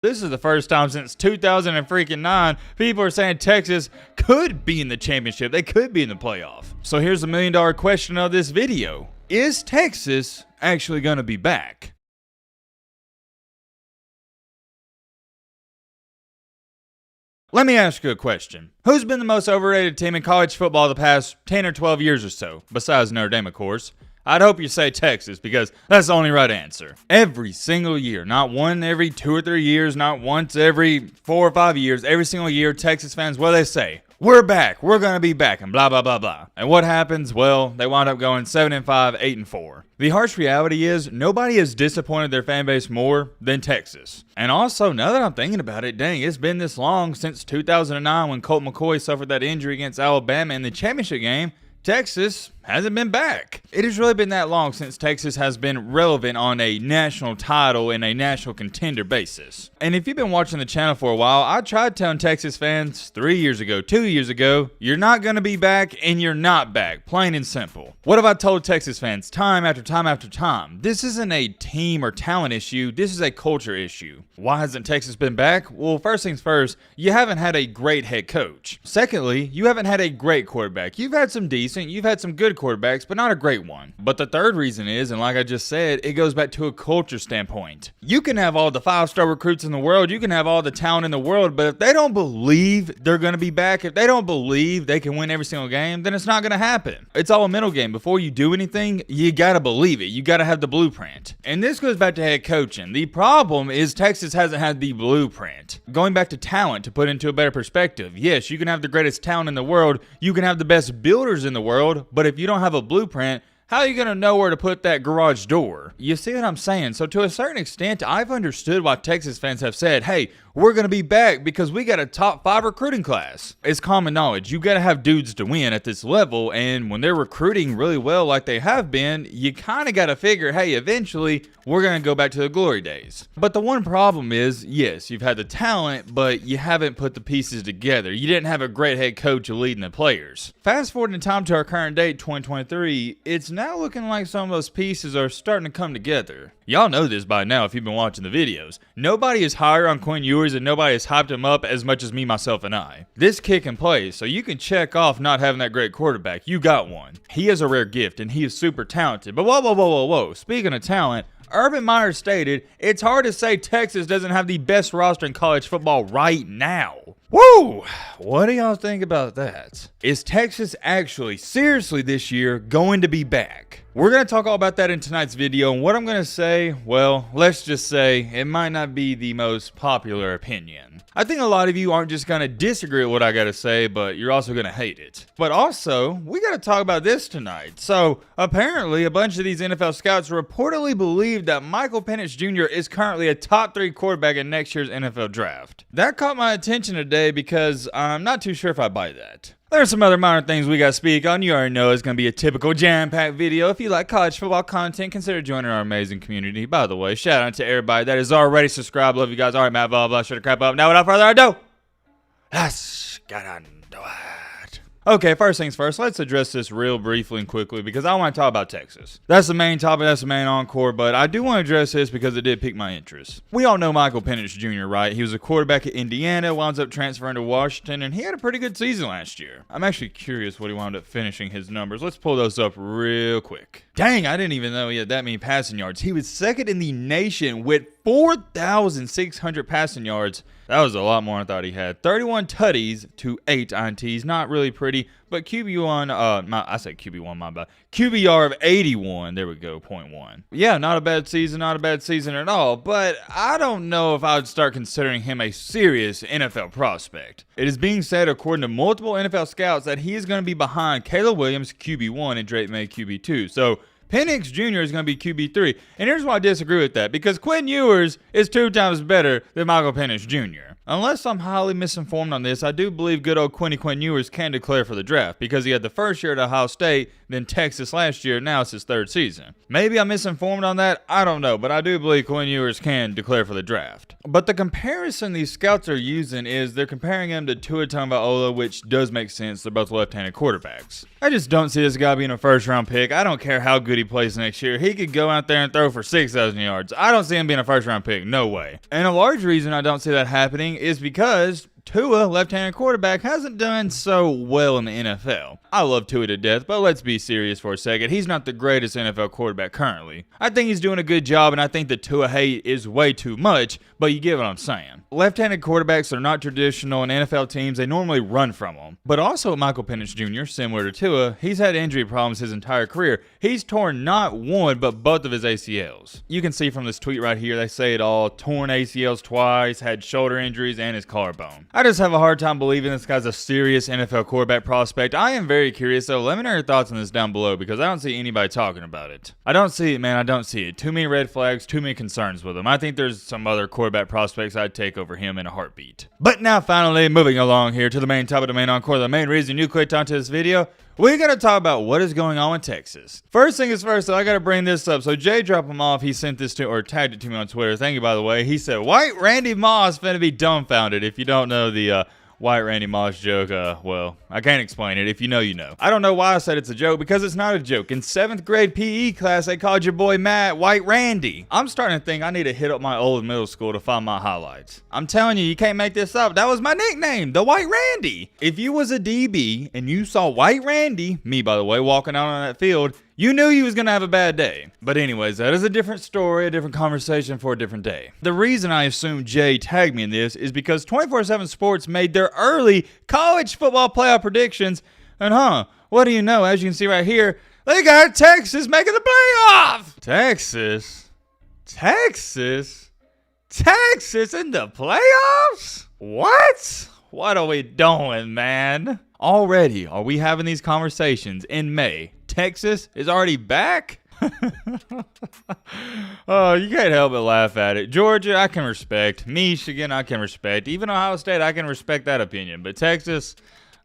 This is the first time since 2009 people are saying Texas could be in the championship. They could be in the playoff. So here's the $1,000,000 question of this video. Is Texas actually going to be back? Let me ask you a question. Who's been the most overrated team in college football the past 10 or 12 years or so? Besides Notre Dame, of course. I'd hope you say Texas because that's the only right answer. Every single year, not one every 2 or 3 years, not once every 4 or 5 years, every single year, Texas fans, what do they say? We're back, we're going to be back, and blah, blah, blah, blah. And what happens? Well, they wind up going 7-5, 8-4. The harsh reality is nobody has disappointed their fan base more than Texas. And also, now that I'm thinking about it, dang, it's been this long since 2009 when Colt McCoy suffered that injury against Alabama in the championship game. Texas hasn't been back. It has really been that long since Texas has been relevant on a national title and a national contender basis. And if you've been watching the channel for a while, I tried telling Texas fans 3 years ago, 2 years ago, you're not going to be back and you're not back, plain and simple. What have I told Texas fans time after time after time? This isn't a team or talent issue, this is a culture issue. Why hasn't Texas been back? Well, first things first, you haven't had a great head coach. Secondly, you haven't had a great quarterback. You've had some decent, you've had some good quarterbacks, but not a great one. But the third reason is, and like I just said, it goes back to a culture standpoint. You can have all the 5-star recruits in the world, you can have all the talent in the world, but if they don't believe they're going to be back, if they don't believe they can win every single game, then it's not going to happen. It's all a mental game. Before you do anything, you got to believe it. You got to have the blueprint. And this goes back to head coaching. The problem is Texas hasn't had the blueprint. Going back to talent, to put into a better perspective, yes, you can have the greatest talent in the world, you can have the best builders in the world, but if you don't have a blueprint, how are you going to know where to put that garage door? You see what I'm saying? So to a certain extent, I've understood why Texas fans have said, hey, we're going to be back because we got a top 5 recruiting class. It's common knowledge. You got to have dudes to win at this level, and when they're recruiting really well like they have been, you kind of got to figure, hey, eventually we're going to go back to the glory days. But the one problem is, yes, you've had the talent, but you haven't put the pieces together. You didn't have a great head coach leading the players. Fast forward in time to our current date, 2023, it's now looking like some of those pieces are starting to come together. Y'all know this by now if you've been watching the videos. Nobody is higher on Quinn Ewers and nobody has hyped him up as much as me, myself, and I. This kid can play, so you can check off not having that great quarterback. You got one. He has a rare gift and he is super talented. But whoa. Speaking of talent, Urban Meyer stated, it's hard to say Texas doesn't have the best roster in college football right now. Woo! What do y'all think about that? Is Texas actually, seriously this year, going to be back? We're going to talk all about that in tonight's video, and what I'm going to say, well, let's just say it might not be the most popular opinion. I think a lot of you aren't just going to disagree with what I got to say, but you're also going to hate it. But also, we got to talk about this tonight. So, apparently, a bunch of these NFL scouts reportedly believe that Michael Penix Jr. is currently a top 3 quarterback in next year's NFL draft. That caught my attention today because I'm not too sure if I buy that. There's some other minor things we gotta speak on. You already know it's gonna be a typical jam-packed video. If you like college football content, consider joining our amazing community. By the way, shout out to everybody that is already subscribed. Love you guys. All right, Matt, blah, blah, shut the crap up. Now, without further ado, let's get on to it. Okay, first things first, let's address this real briefly and quickly because I want to talk about Texas. That's the main topic, that's the main encore, but I do want to address this because it did pique my interest. We all know Michael Penix Jr., right? He was a quarterback at Indiana, winds up transferring to Washington, and he had a pretty good season last year. I'm actually curious what he wound up finishing his numbers. Let's pull those up real quick. Dang, I didn't even know he had that many passing yards. He was second in the nation with 4,600 passing yards. That was a lot more than I thought he had. 31 tutties to 8 INTs. Not really pretty, but QB1, I said QB1, my bad. QBR of 81, there we go, 0.1. Yeah, not a bad season at all, but I don't know if I would start considering him a serious NFL prospect. It is being said, according to multiple NFL scouts, that he is going to be behind Caleb Williams, QB1, and Drake May, QB2. So, Penix Jr. is going to be QB3. And here's why I disagree with that. Because Quinn Ewers is 2 times better than Michael Penix Jr. Unless I'm highly misinformed on this, I do believe good old Quinn Ewers can declare for the draft. Because he had the first year at Ohio State, then Texas last year, now it's his 3rd season. Maybe I'm misinformed on that, I don't know. But I do believe Quinn Ewers can declare for the draft. But the comparison these scouts are using is they're comparing him to Tua Tagovailoa, which does make sense. They're both left-handed quarterbacks. I just don't see this guy being a first-round pick. I don't care how good he plays next year, he could go out there and throw for 6,000 yards. I don't see him being a first-round pick. No way. And a large reason I don't see that happening is because Tua, left-handed quarterback, hasn't done so well in the NFL. I love Tua to death, but let's be serious for a second. He's not the greatest NFL quarterback currently. I think he's doing a good job, and I think the Tua hate is way too much, but you get what I'm saying. Left-handed quarterbacks are not traditional in NFL teams. They normally run from them. But also Michael Penn Jr., similar to Tua, he's had injury problems his entire career. He's torn not one, but both of his ACLs. You can see from this tweet right here, they say it all. Torn ACLs twice, had shoulder injuries, and his collarbone. I just have a hard time believing this guy's a serious NFL quarterback prospect. I am very curious, though. Let me know your thoughts on this down below because I don't see anybody talking about it. I don't see it, man. I don't see it. Too many red flags, too many concerns with him. I think there's some other quarterback prospects I'd take over him in a heartbeat. But now, finally, moving along here to the main topic of the main encore, the main reason you clicked onto this video, we got to talk about what is going on in Texas. First thing is first, though, I got to bring this up. So Jay dropped him off. He sent this to, or tagged it to me on Twitter. Thank you, by the way. He said, White Randy Moss finna be dumbfounded. If you don't know the White Randy Moss joke, well, I can't explain it. If you know, you know. I don't know why I said it's a joke, because it's not a joke. In 7th grade PE class, they called your boy Matt White Randy. I'm starting to think I need to hit up my old middle school to find my highlights. I'm telling you, you can't make this up. That was my nickname, the White Randy. If you was a DB and you saw White Randy, me by the way, walking out on that field, you knew you was going to have a bad day. But anyways, that is a different story, a different conversation for a different day. The reason I assume Jay tagged me in this is because 24/7 Sports made their early college football playoff predictions. And what do you know? As you can see right here, they got Texas making the playoff. Texas in the playoffs? What are we doing, man? Already, are we having these conversations in May? Texas is already back? Oh, you can't help but laugh at it. Georgia, I can respect. Michigan, I can respect. Even Ohio State, I can respect that opinion. But Texas,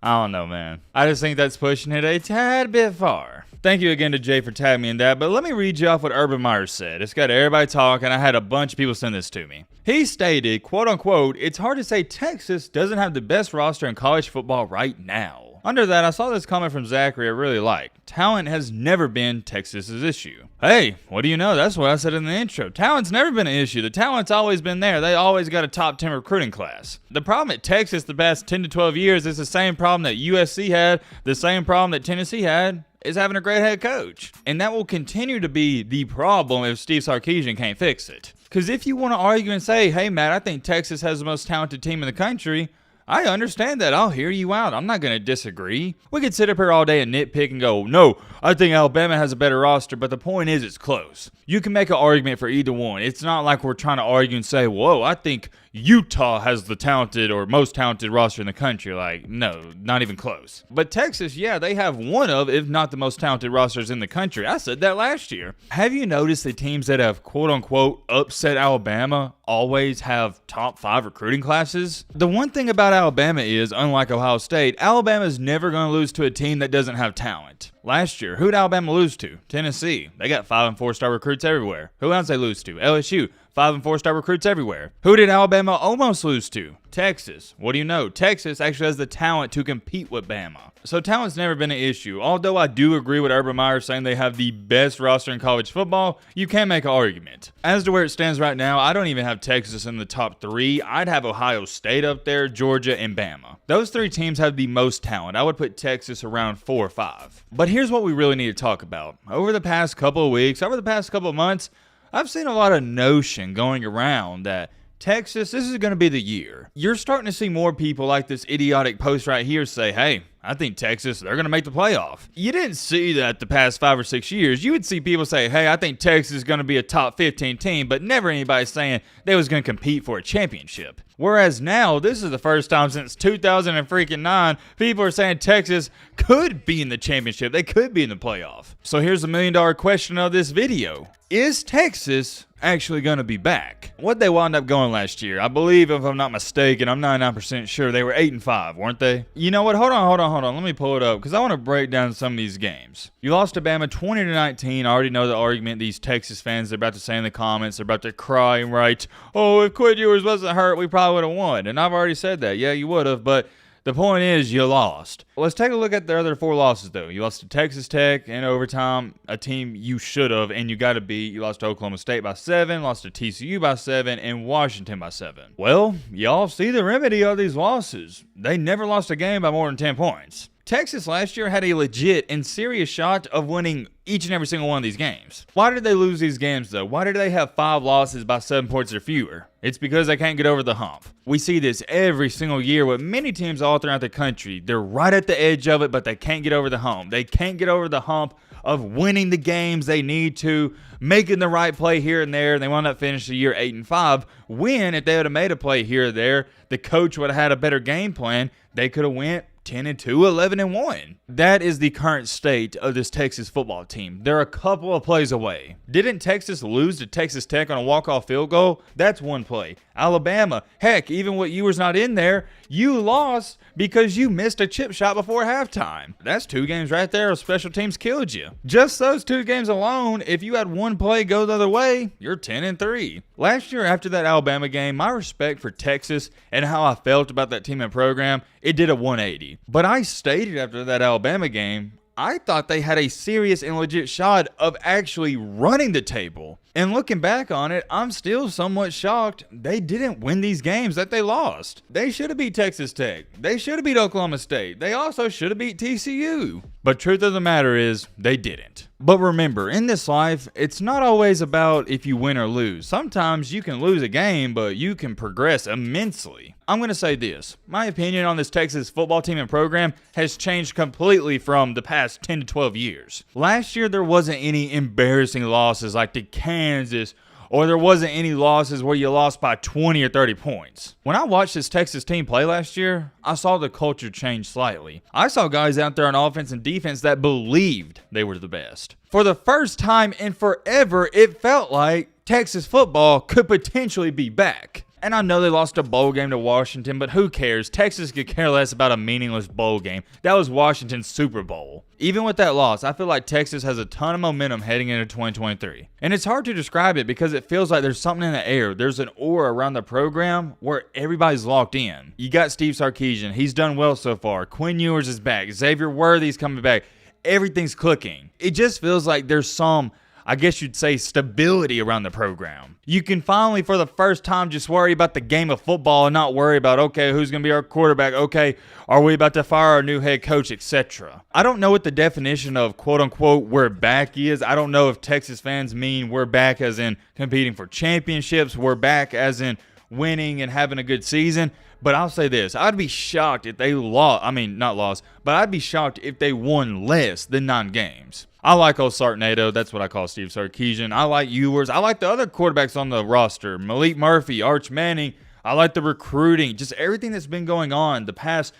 I don't know, man. I just think that's pushing it a tad bit far. Thank you again to Jay for tagging me in that, but let me read you off what Urban Meyer said. It's got everybody talking. I had a bunch of people send this to me. He stated, quote unquote, it's hard to say Texas doesn't have the best roster in college football right now. Under that, I saw this comment from Zachary I really like. Talent has never been Texas's issue. Hey, what do you know? That's what I said in the intro. Talent's never been an issue. The talent's always been there. They always got a top 10 recruiting class. The problem at Texas the past 10 to 12 years is the same problem that USC had, the same problem that Tennessee had, is having a great head coach. And that will continue to be the problem if Steve Sarkisian can't fix it. Because if you want to argue and say, hey, Matt, I think Texas has the most talented team in the country, I understand that. I'll hear you out. I'm not going to disagree. We could sit up here all day and nitpick and go, no, I think Alabama has a better roster, but the point is it's close. You can make an argument for either one. It's not like we're trying to argue and say, whoa, I think Utah has the talented or most talented roster in the country. Like, no, not even close. But Texas, yeah, they have one of, if not the most talented rosters in the country. I said that last year. Have you noticed the teams that have quote-unquote upset Alabama always have top 5 recruiting classes? The one thing about Alabama is, unlike Ohio State, Alabama's never going to lose to a team that doesn't have talent. Last year, who did Alabama lose to? Tennessee. They got 5 and 4-star recruits everywhere. Who else they lose to? LSU. 5 and 4-star recruits everywhere. Who did Alabama almost lose to? Texas. What do you know? Texas actually has the talent to compete with Bama. So talent's never been an issue. Although I do agree with Urban Meyer saying they have the best roster in college football, you can make an argument. As to where it stands right now, I don't even have Texas in the top 3. I'd have Ohio State up there, Georgia, and Bama. Those 3 teams have the most talent. I would put Texas around 4 or 5. But here's what we really need to talk about. Over the past couple of weeks, over the past couple of months, I've seen a lot of notion going around that Texas, this is going to be the year. You're starting to see more people like this idiotic post right here say, hey, I think Texas, they're going to make the playoff. You didn't see that the past 5 or 6 years. You would see people say, hey, I think Texas is going to be a top 15 team, but never anybody saying they was going to compete for a championship. Whereas now, this is the first time since 2009, people are saying Texas could be in the championship. They could be in the playoff. So here's the $1 million question of this video. Is Texas actually going to be back? What'd they wind up going last year? I believe, if I'm not mistaken, I'm 99% sure they were 8-5, weren't they? You know what? Hold on. Let me pull it up because I want to break down some of these games. You lost to Bama 20-19. I already know the argument these Texas fans are about to say in the comments. They're about to cry and write, oh, if Quinn Ewers wasn't hurt, we probably would have won. And I've already said that. Yeah, you would have, but The point is, you lost. Let's take a look at the other 4 losses, though. You lost to Texas Tech in overtime, a team you should have and you got to beat. You lost to Oklahoma State by 7, lost to TCU by 7, and Washington by 7. Well, y'all see the remedy of these losses. They never lost a game by more than 10 points. Texas last year had a legit and serious shot of winning each and every single one of these games. Why did they lose these games, though? Why did they have 5 losses by 7 points or fewer? It's because they can't get over the hump. We see this every single year with many teams all throughout the country. They're right at the edge of it, but they can't get over the hump. They can't get over the hump of winning the games they need to, making the right play here and there. They wound up finishing the year 8-5. When, if they would have made a play here or there, the coach would have had a better game plan. They could have went 10-2, 11-1. That is the current state of this Texas football team. They're a couple of plays away. Didn't Texas lose to Texas Tech on a walk-off field goal? That's one play. Alabama, heck, even when you was not in there, you lost because you missed a chip shot before halftime. That's 2 games right there of special teams killed you. Just those 2 games alone, if you had one play go the other way, you're 10-3. Last year after that Alabama game, my respect for Texas and how I felt about that team and program, it did a 180. But I stated after that Alabama game, I thought they had a serious and legit shot of actually running the table. And looking back on it, I'm still somewhat shocked they didn't win these games that they lost. They should have beat Texas Tech. They should have beat Oklahoma State. They also should have beat TCU. But truth of the matter is, they didn't. But remember, in this life, it's not always about if you win or lose. Sometimes you can lose a game, but you can progress immensely. I'm going to say this. My opinion on this Texas football team and program has changed completely from the past 10 to 12 years. Last year, there wasn't any embarrassing losses like the Kansas, or there wasn't any losses where you lost by 20 or 30 points. When I watched this Texas team play last year, I saw the culture change slightly. I saw guys out there on offense and defense that believed they were the best. For the first time in forever, it felt like Texas football could potentially be back. And I know they lost a bowl game to Washington, but who cares? Texas could care less about a meaningless bowl game. That was Washington's Super Bowl. Even with that loss, I feel like Texas has a ton of momentum heading into 2023. And it's hard to describe it because it feels like there's something in the air. There's an aura around the program where everybody's locked in. You got Steve Sarkisian. He's done well so far. Quinn Ewers is back. Xavier Worthy's coming back. Everything's clicking. It just feels like there's some, I guess you'd say, stability around the program. You can finally, for the first time, just worry about the game of football and not worry about, okay, who's going to be our quarterback? Okay, are we about to fire our new head coach, etc. I don't know what the definition of quote-unquote we're back is. I don't know if Texas fans mean we're back as in competing for championships, we're back as in winning and having a good season. But I'll say this, I'd be shocked if they I'd be shocked if they won less than 9 games. I like old Sartnado. That's what I call Steve Sarkisian. I like Ewers. I like the other quarterbacks on the roster. Malik Murphy, Arch Manning. I like the recruiting. Just everything that's been going on the past,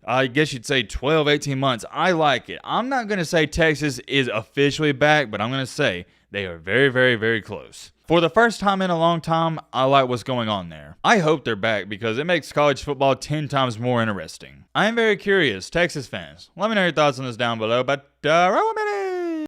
I guess you'd say 12, 18 months. I like it. I'm not going to say Texas is officially back, but I'm going to say they are very, very, very close. For the first time in a long time, I like what's going on there. I hope they're back because it makes college football 10 times more interesting. I am very curious, Texas fans. Let me know your thoughts on this down below, but roll a minute.